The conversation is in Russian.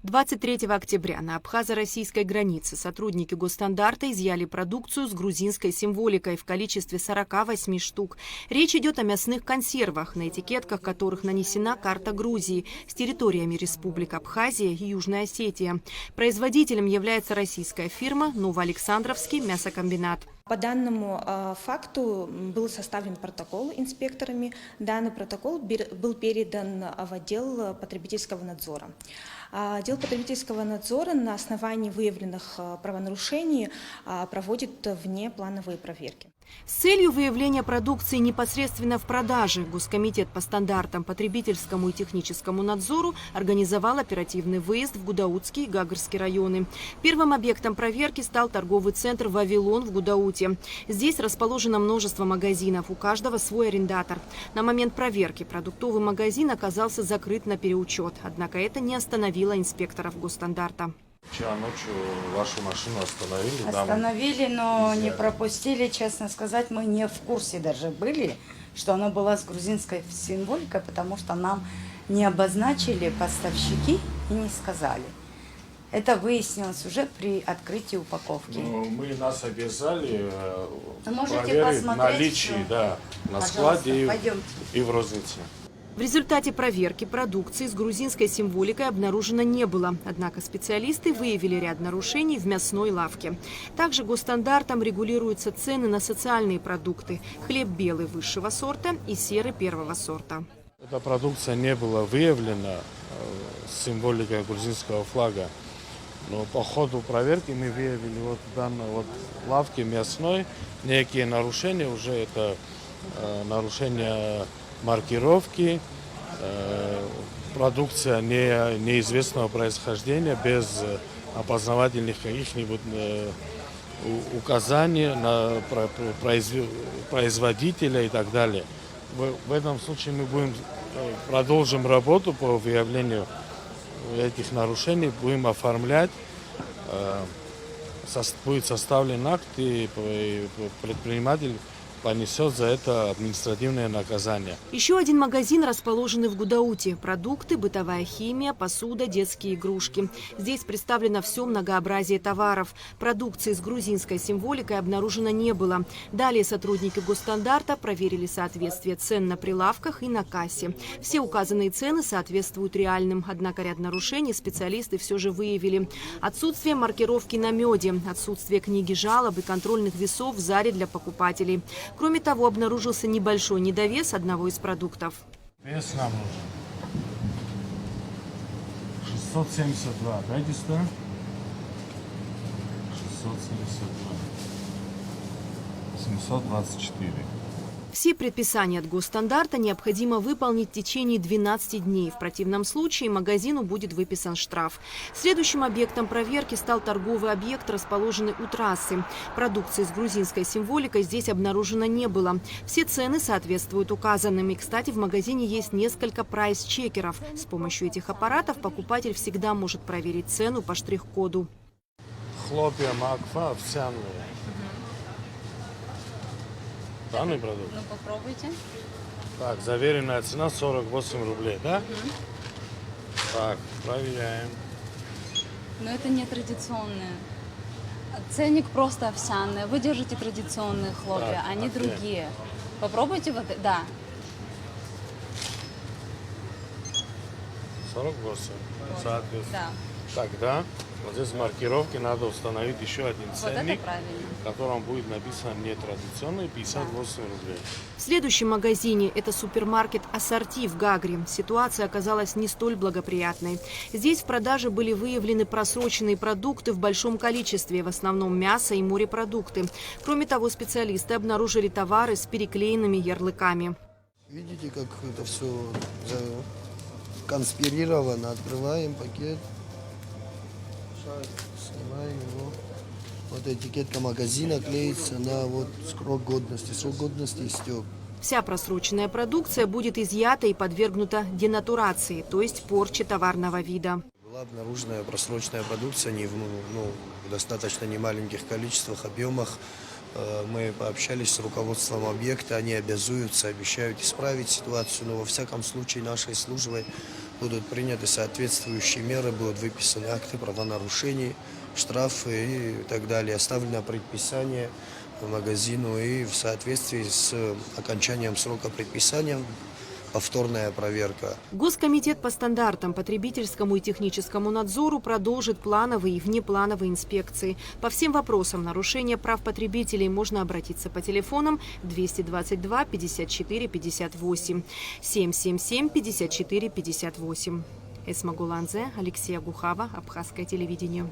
23 октября на абхазо-российской границе сотрудники госстандарта изъяли продукцию с грузинской символикой в количестве 48 штук. Речь идет о мясных консервах, на этикетках которых нанесена карта Грузии с территориями республик Абхазия и Южная Осетия. Производителем является российская фирма «Новоалександровский мясокомбинат». По данному факту был составлен протокол инспекторами. Данный протокол был передан в отдел потребительского надзора. Отдел потребительского надзора на основании выявленных правонарушений проводит внеплановые проверки. С целью выявления продукции непосредственно в продаже Госкомитет по стандартам потребительскому и техническому надзору организовал оперативный выезд в Гудаутский и Гагарский районы. Первым объектом проверки стал торговый центр «Вавилон» в Гудауте. Здесь расположено множество магазинов, у каждого свой арендатор. На момент проверки продуктовый магазин оказался закрыт на переучет, однако это не остановило инспекторов госстандарта. Вчера ночью вашу машину остановили? Остановили, но не пропустили, честно сказать, мы не в курсе даже были, что она была с грузинской символикой, потому что нам не обозначили поставщики и не сказали. Это выяснилось уже при открытии упаковки. Нас обязали проверить наличие на складе и в рознице. В результате проверки продукции с грузинской символикой обнаружено не было. Однако специалисты выявили ряд нарушений в мясной лавке. Также госстандартом регулируются цены на социальные продукты. Хлеб белый высшего сорта и серый первого сорта. Эта продукция не была выявлена с символикой грузинского флага. Но по ходу проверки мы выявили в данной лавке мясной некие нарушения. Уже это нарушение маркировки, продукция неизвестного происхождения без опознавательных каких-нибудь указаний на производителя и так далее. В этом случае мы продолжим работу по выявлению этих нарушений, будем оформлять, будет составлен акт, и предприниматель понесет за это административное наказание. Еще один магазин, расположенный в Гудауте. Продукты, бытовая химия, посуда, детские игрушки. Здесь представлено все многообразие товаров. Продукции с грузинской символикой обнаружено не было. Далее сотрудники госстандарта проверили соответствие цен на прилавках и на кассе. Все указанные цены соответствуют реальным. Однако ряд нарушений специалисты все же выявили. Отсутствие маркировки на меде, отсутствие книги жалоб и контрольных весов в зале для покупателей. Кроме того, обнаружился небольшой недовес одного из продуктов. Вес нам нужен. 672. Дайте сюда. 672. 724. Все предписания от госстандарта необходимо выполнить в течение 12 дней. В противном случае магазину будет выписан штраф. Следующим объектом проверки стал торговый объект, расположенный у трассы. Продукции с грузинской символикой здесь обнаружено не было. Все цены соответствуют указанным. И, кстати, в магазине есть несколько прайс-чекеров. С помощью этих аппаратов покупатель всегда может проверить цену по штрих-коду. Хлопья макфа овсяные. Данный продукт? Ну, попробуйте. Так, заверенная цена 48 рублей, да? Так, проверяем. Но это не традиционные. Ценник просто овсяный. Вы держите традиционные хлопья, Так, они окей. другие. Попробуйте вот, да. 48, соответственно. Да. Тогда вот здесь в маркировке надо установить еще один Вот ценник, это правильно. в котором будет написано нетрадиционный 58 рублей. В следующем магазине, это супермаркет «Ассорти» в Гагре, ситуация оказалась не столь благоприятной. Здесь в продаже были выявлены просроченные продукты в большом количестве, в основном мясо и морепродукты. Кроме того, специалисты обнаружили товары с переклеенными ярлыками. Видите, как это все конспирировано. Открываем пакет, снимаем его. Вот этикетка магазина клеится на срок годности. Срок годности истек. Вся просроченная продукция будет изъята и подвергнута денатурации, то есть порче товарного вида. Была обнаружена просроченная продукция в достаточно немаленьких количествах, объемах. Мы пообщались с руководством объекта, они обязуются, обещают исправить ситуацию, но во всяком случае нашей службой будут приняты соответствующие меры, будут выписаны акты правонарушений, штрафы и так далее. Оставлено предписание магазину и в соответствии с окончанием срока предписания повторная проверка. Госкомитет по стандартам, потребительскому и техническому надзору продолжит плановые и внеплановые инспекции. По всем вопросам нарушения прав потребителей можно обратиться по телефонам 222 54 58, 777 54 58. Эсма Гуланзе, Алексей Агухава, Абхазское телевидение.